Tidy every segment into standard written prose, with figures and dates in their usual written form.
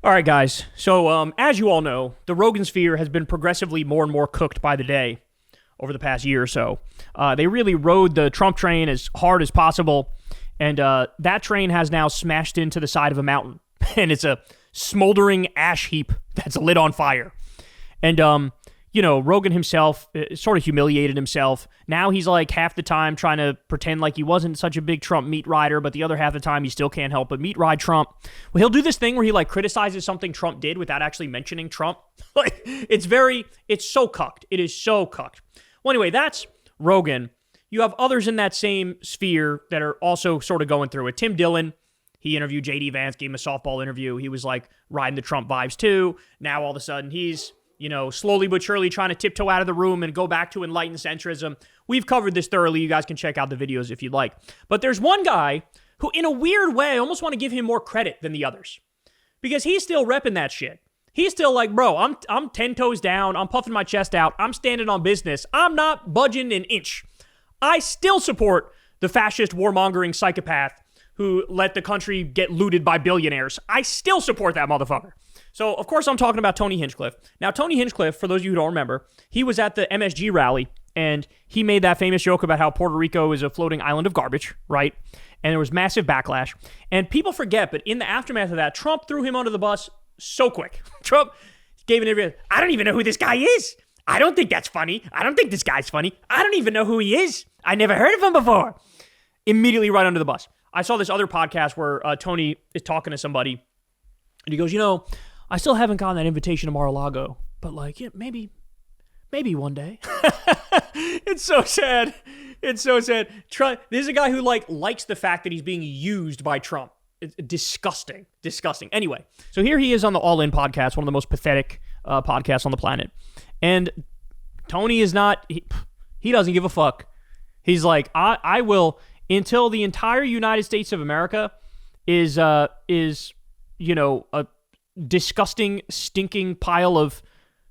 All right, guys. So, as you all know, the Rogan sphere has been progressively more and more cooked by the day over the past year or so. They really rode the Trump train as hard as possible, and that train has now smashed into the side of a mountain, and it's a smoldering ash heap that's lit on fire. And, Rogan himself sort of humiliated himself. Now he's like half the time trying to pretend like he wasn't such a big Trump meat rider, but the other half of the time he still can't help but meat ride Trump. Well, he'll do this thing where he like criticizes something Trump did without actually mentioning Trump. Like, it's so cucked. It is so cucked. Well, anyway, that's Rogan. You have others in that same sphere that are also sort of going through it. Tim Dillon, he interviewed J.D. Vance, gave him a softball interview. He was like riding the Trump vibes too. Now all of a sudden he's slowly but surely trying to tiptoe out of the room and go back to enlightened centrism. We've covered this thoroughly. You guys can check out the videos if you'd like. But there's one guy who, in a weird way, I almost want to give him more credit than the others. Because he's still repping that shit. He's still like, bro, I'm 10 toes down. I'm puffing my chest out. I'm standing on business. I'm not budging an inch. I still support the fascist warmongering psychopath who let the country get looted by billionaires. I still support that motherfucker. So, of course, I'm talking about Tony Hinchcliffe. Now, Tony Hinchcliffe, for those of you who don't remember, he was at the MSG rally, and he made that famous joke about how Puerto Rico is a floating island of garbage, right? And there was massive backlash. And people forget, but in the aftermath of that, Trump threw him under the bus so quick. Trump gave an interview. I don't even know who this guy is. I don't think that's funny. I don't think this guy's funny. I don't even know who he is. I never heard of him before. Immediately right under the bus. I saw this other podcast where Tony is talking to somebody, and he goes, I still haven't gotten that invitation to Mar-a-Lago, but maybe one day. It's so sad. It's so sad. This is a guy who likes the fact that he's being used by Trump. It's disgusting. Anyway, so here he is on the All In podcast, one of the most pathetic podcasts on the planet. And Tony is not, he doesn't give a fuck. He's like, I will, until the entire United States of America is a disgusting, stinking pile of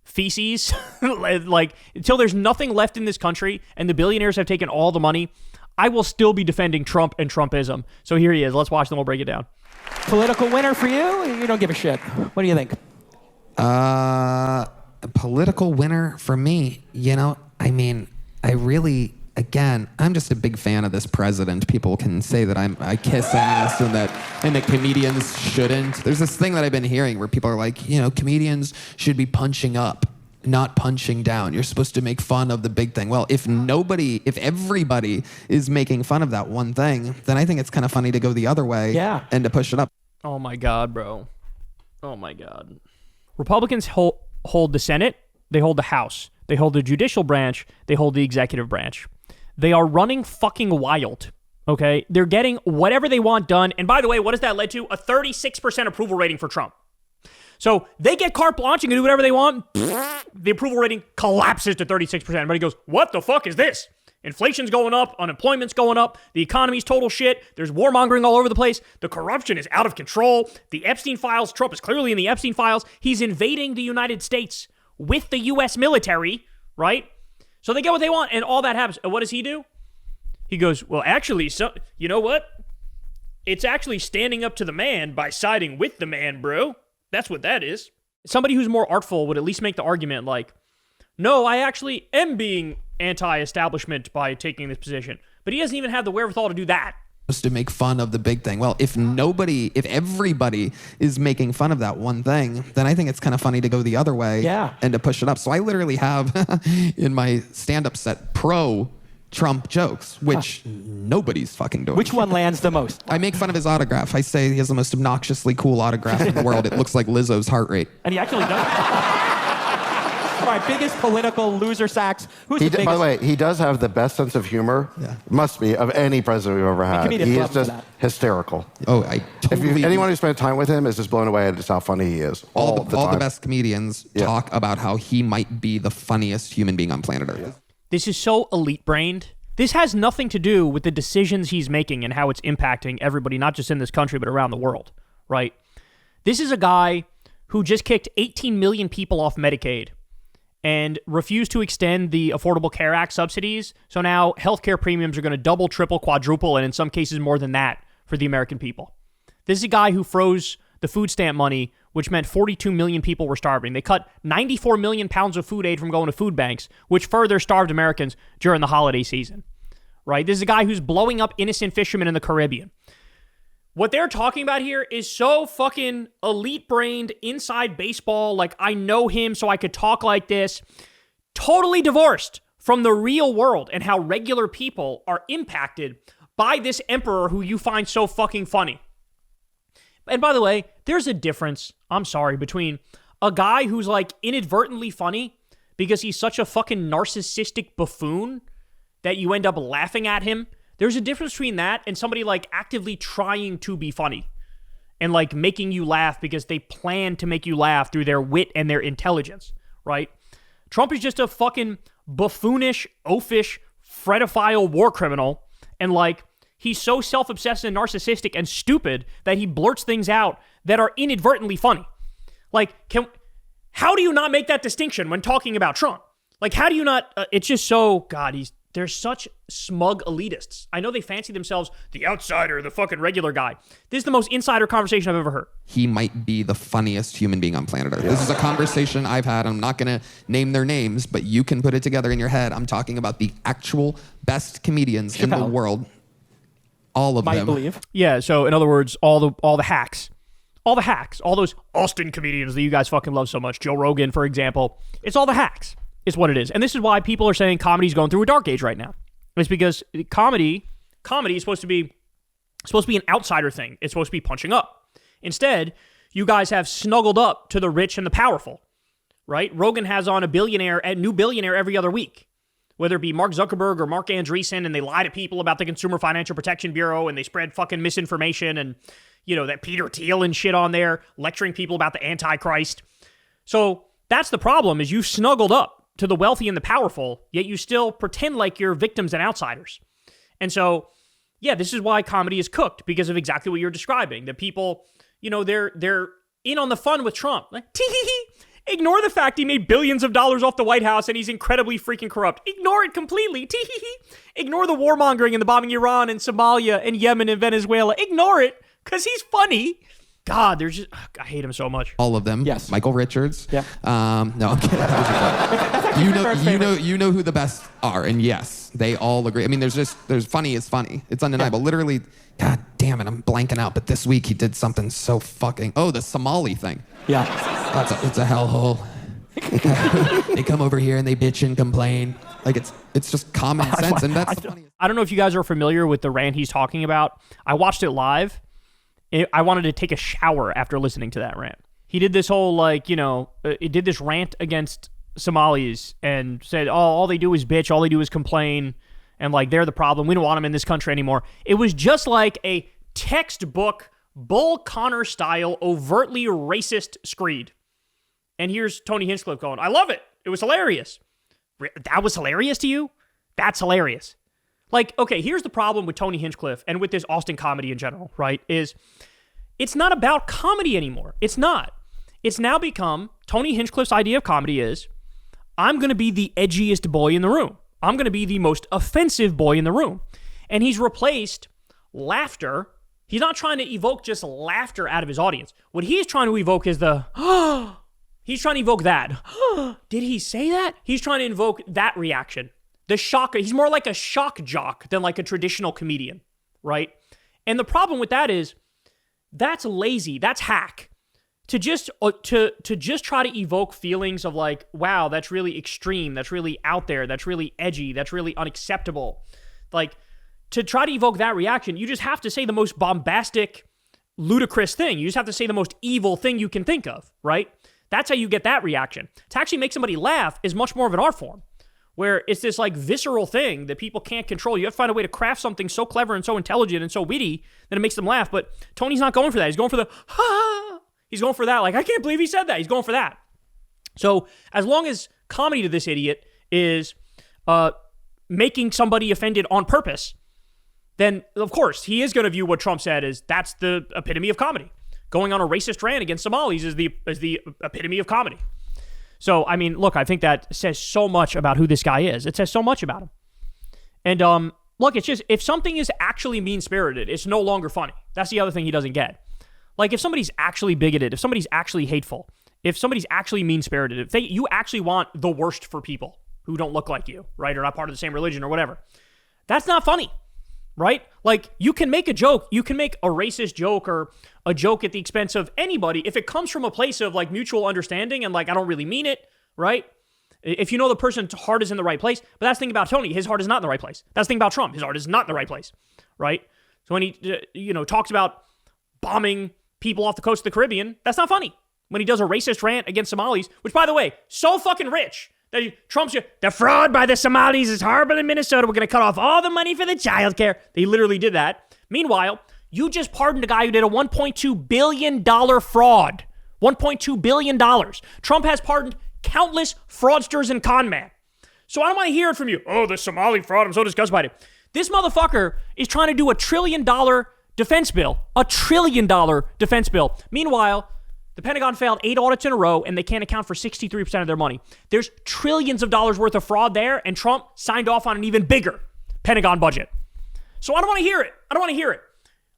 feces, until there's nothing left in this country and the billionaires have taken all the money, I will still be defending Trump and Trumpism. So here he is. Let's watch them. We'll break it down. Political winner for you? You don't give a shit. What do you think? A political winner for me, I'm just a big fan of this president. People can say that I kiss ass and that comedians shouldn't. There's this thing that I've been hearing where people are like, comedians should be punching up, not punching down. You're supposed to make fun of the big thing. Well, if everybody is making fun of that one thing, then I think it's kind of funny to go the other way and to push it up. Oh my God, bro. Oh my God. Republicans hold the Senate, they hold the House, they hold the judicial branch, they hold the executive branch. They are running fucking wild, okay? They're getting whatever they want done. And by the way, what has that led to? A 36% approval rating for Trump. So they get carte blanche and can do whatever they want. The approval rating collapses to 36%. Everybody goes, what the fuck is this? Inflation's going up, unemployment's going up, the economy's total shit, there's warmongering all over the place, the corruption is out of control, the Epstein files, Trump is clearly in the Epstein files, he's invading the United States with the U.S. military, right? So they get what they want, and all that happens. And what does he do? He goes, well, actually, you know what? It's actually standing up to the man by siding with the man, bro. That's what that is. Somebody who's more artful would at least make the argument like, no, I actually am being anti-establishment by taking this position. But he doesn't even have the wherewithal to do that. To make fun of the big thing. Well, if everybody is making fun of that one thing, then I think it's kind of funny to go the other way and to push it up. So I literally have in my stand-up set pro-Trump jokes, which nobody's fucking doing. Which one lands the most? I make fun of his autograph. I say he has the most obnoxiously cool autograph in the world. It looks like Lizzo's heart rate. And he actually does. All right, biggest political loser sacks. Who's the biggest? By the way, he does have the best sense of humor, must be, of any president we've ever had. He is just hysterical. Oh, I totally... Anyone who spent time with him is just blown away at just how funny he is. All the best comedians talk about how he might be the funniest human being on planet Earth. This is so elite-brained. This has nothing to do with the decisions he's making and how it's impacting everybody, not just in this country, but around the world, right? This is a guy who just kicked 18 million people off Medicaid and refused to extend the Affordable Care Act subsidies. So now healthcare premiums are going to double, triple, quadruple, and in some cases more than that for the American people. This is a guy who froze the food stamp money which meant 42 million people were starving. They cut 94 million pounds of food aid from going to food banks, which further starved Americans during the holiday season, right? This is a guy who's blowing up innocent fishermen in the Caribbean. What they're talking about here is so fucking elite-brained, inside baseball, like I know him so I could talk like this, totally divorced from the real world and how regular people are impacted by this emperor who you find so fucking funny. And by the way, there's a difference, I'm sorry, between a guy who's like inadvertently funny because he's such a fucking narcissistic buffoon that you end up laughing at him. There's a difference between that and somebody like actively trying to be funny and like making you laugh because they plan to make you laugh through their wit and their intelligence, right? Trump is just a fucking buffoonish, oafish, fredophile war criminal, and like he's so self-obsessed and narcissistic and stupid that he blurts things out that are inadvertently funny. Like, how do you not make that distinction when talking about Trump? Like, how do you not? It's just so, God, they're such smug elitists. I know they fancy themselves the outsider, the fucking regular guy. This is the most insider conversation I've ever heard. He might be the funniest human being on planet Earth. Yeah. This is a conversation I've had. I'm not going to name their names, but you can put it together in your head. I'm talking about the actual best comedians in the world. All of them. I believe. Yeah, so in other words, all the hacks. All the hacks. All those Austin comedians that you guys fucking love so much. Joe Rogan, for example. It's all the hacks. Is what it is. And this is why people are saying comedy's going through a dark age right now. It's because comedy is supposed to be an outsider thing. It's supposed to be punching up. Instead, you guys have snuggled up to the rich and the powerful, right? Rogan has on a new billionaire every other week, whether it be Mark Zuckerberg or Mark Andreessen, and they lie to people about the Consumer Financial Protection Bureau, and they spread fucking misinformation, and, you know, that Peter Thiel and shit on there, lecturing people about the Antichrist. So that's the problem, is you've snuggled up to the wealthy and the powerful, yet you still pretend like you're victims and outsiders. And so, yeah, this is why comedy is cooked, because of exactly what you're describing. That people, you know, they're in on the fun with Trump. Like, tee-hee-hee. Ignore the fact he made billions of dollars off the White House and he's incredibly freaking corrupt. Ignore it completely. Tee-hee-hee. Ignore the warmongering and the bombing Iran and Somalia and Yemen and Venezuela. Ignore it, because he's funny. God, there's just, I hate him so much. All of them. Yes. Michael Richards. Yeah. No, I'm kidding. you know who the best are, and yes, they all agree. I mean, there's funny is funny. It's undeniable. Yeah. Literally, God damn it, I'm blanking out. But this week he did something so fucking. Oh, the Somali thing. Yeah. It's a hellhole. They come over here and they bitch and complain. Like it's just common sense, and that's the funniest. I don't know if you guys are familiar with the rant he's talking about. I watched it live. I wanted to take a shower after listening to that rant. He did this whole, like, you know, he did this rant against Somalis and said, oh, all they do is bitch, all they do is complain, and, like, they're the problem. We don't want them in this country anymore. It was just like a textbook, Bull Connor-style, overtly racist screed. And here's Tony Hinchcliffe going, I love it. It was hilarious. That was hilarious to you? That's hilarious. Like, okay, here's the problem with Tony Hinchcliffe and with this Austin comedy in general, right? Is it's not about comedy anymore. It's not. It's now become, Tony Hinchcliffe's idea of comedy is, I'm going to be the edgiest boy in the room. I'm going to be the most offensive boy in the room. And he's replaced laughter. He's not trying to evoke just laughter out of his audience. What he's trying to evoke is the, he's trying to evoke that. Did he say that? He's trying to invoke that reaction. The shock. He's more like a shock jock than like a traditional comedian, right? And the problem with that is that's lazy. That's hack. To just try to evoke feelings of like, wow, that's really extreme. That's really out there. That's really edgy. That's really unacceptable. Like, to try to evoke that reaction, you just have to say the most bombastic, ludicrous thing. You just have to say the most evil thing you can think of, right? That's how you get that reaction. To actually make somebody laugh is much more of an art form, where it's this like visceral thing that people can't control. You have to find a way to craft something so clever and so intelligent and so witty that it makes them laugh. But Tony's not going for that. He's going for the, ha! He's going for that. Like, I can't believe he said that. He's going for that. So as long as comedy to this idiot is making somebody offended on purpose, then of course he is going to view what Trump said as that's the epitome of comedy. Going on a racist rant against Somalis is the epitome of comedy. So, I mean, look, I think that says so much about who this guy is. It says so much about him. And look, it's just, if something is actually mean-spirited, it's no longer funny. That's the other thing he doesn't get. Like, if somebody's actually bigoted, if somebody's actually hateful, if somebody's actually mean-spirited, if you actually want the worst for people who don't look like you, right, or not part of the same religion or whatever, that's not funny, right? Like, you can make a joke, you can make a racist joke or a joke at the expense of anybody if it comes from a place of, like, mutual understanding and, like, I don't really mean it, right? If you know the person's heart is in the right place. But that's the thing about Tony, his heart is not in the right place. That's the thing about Trump, his heart is not in the right place, right? So when he, talks about bombing people off the coast of the Caribbean, that's not funny. When he does a racist rant against Somalis, which, by the way, so fucking rich, that Trump's, the fraud by the Somalis is horrible in Minnesota. We're going to cut off all the money for the child care. He literally did that. Meanwhile, you just pardoned a guy who did a $1.2 billion fraud. $1.2 billion. Trump has pardoned countless fraudsters and con men. So I don't want to hear it from you. Oh, the Somali fraud. I'm so disgusted by it. This motherfucker is trying to do $1 trillion defense bill. $1 trillion defense bill. Meanwhile, the Pentagon failed 8 audits in a row, and they can't account for 63% of their money. There's trillions of dollars worth of fraud there, and Trump signed off on an even bigger Pentagon budget. So I don't want to hear it. I don't want to hear it.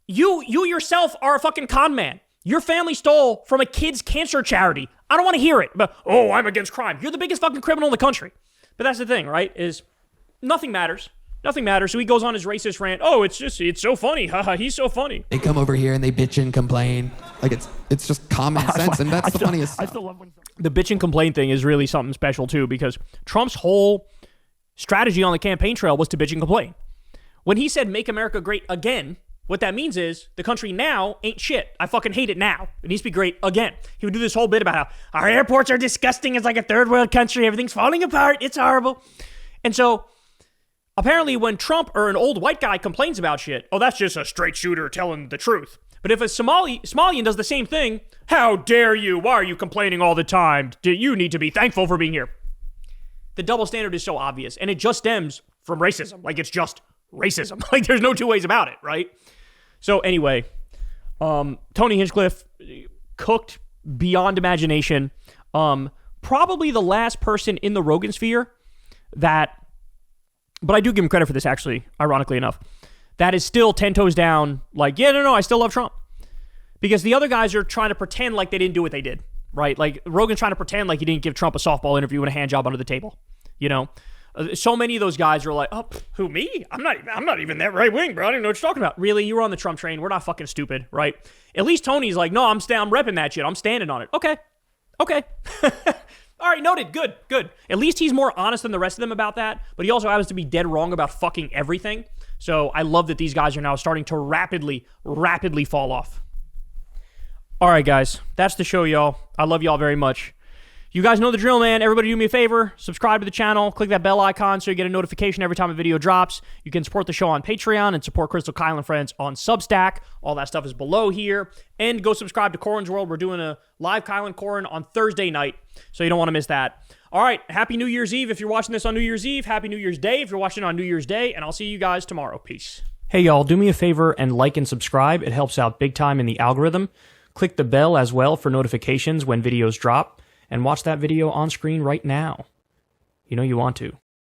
You yourself are a fucking con man. Your family stole from a kid's cancer charity. I don't want to hear it. But, oh, I'm against crime. You're the biggest fucking criminal in the country. But that's the thing, right? Is nothing matters. Nothing matters. So he goes on his racist rant. Oh, it's so funny. Haha, he's so funny. They come over here and they bitch and complain. Like, it's just common sense, and that's the funniest stuff. I still love when the bitch and complain thing is really something special, too, because Trump's whole strategy on the campaign trail was to bitch and complain. When he said, make America great again, what that means is the country now ain't shit. I fucking hate it now. It needs to be great again. He would do this whole bit about how our airports are disgusting. It's like a third world country. Everything's falling apart. It's horrible. And so apparently when Trump or an old white guy complains about shit, oh, that's just a straight shooter telling the truth. But if a Somalian does the same thing, how dare you? Why are you complaining all the time? You need to be thankful for being here. The double standard is so obvious, and it just stems from racism. Like, it's just racism. Like, there's no two ways about it, right? So anyway, Tony Hinchcliffe, cooked beyond imagination. Probably the last person in the Rogan sphere that, but I do give him credit for this, actually, ironically enough, that is still 10 toes down, like, yeah, no, I still love Trump. Because the other guys are trying to pretend like they didn't do what they did, right? Like, Rogan's trying to pretend like he didn't give Trump a softball interview and a hand job under the table, So many of those guys are like, oh, who, me? I'm not even that right wing, bro. I don't even know what you're talking about. Really? You were on the Trump train. We're not fucking stupid, right? At least Tony's like, no, I'm repping that shit. I'm standing on it. Okay. All right, noted. Good. At least he's more honest than the rest of them about that, but he also happens to be dead wrong about fucking everything. So I love that these guys are now starting to rapidly fall off. All right, guys. That's the show, y'all. I love y'all very much. You guys know the drill, man. Everybody do me a favor. Subscribe to the channel. Click that bell icon so you get a notification every time a video drops. You can support the show on Patreon and support Crystal, Kyle, and Friends on Substack. All that stuff is below here. And go subscribe to Corin's World. We're doing a live Kyle and Corin on Thursday night, so you don't want to miss that. All right. Happy New Year's Eve if you're watching this on New Year's Eve. Happy New Year's Day if you're watching on New Year's Day. And I'll see you guys tomorrow. Peace. Hey, y'all. Do me a favor and like and subscribe. It helps out big time in the algorithm. Click the bell as well for notifications when videos drop. And watch that video on screen right now. You know you want to.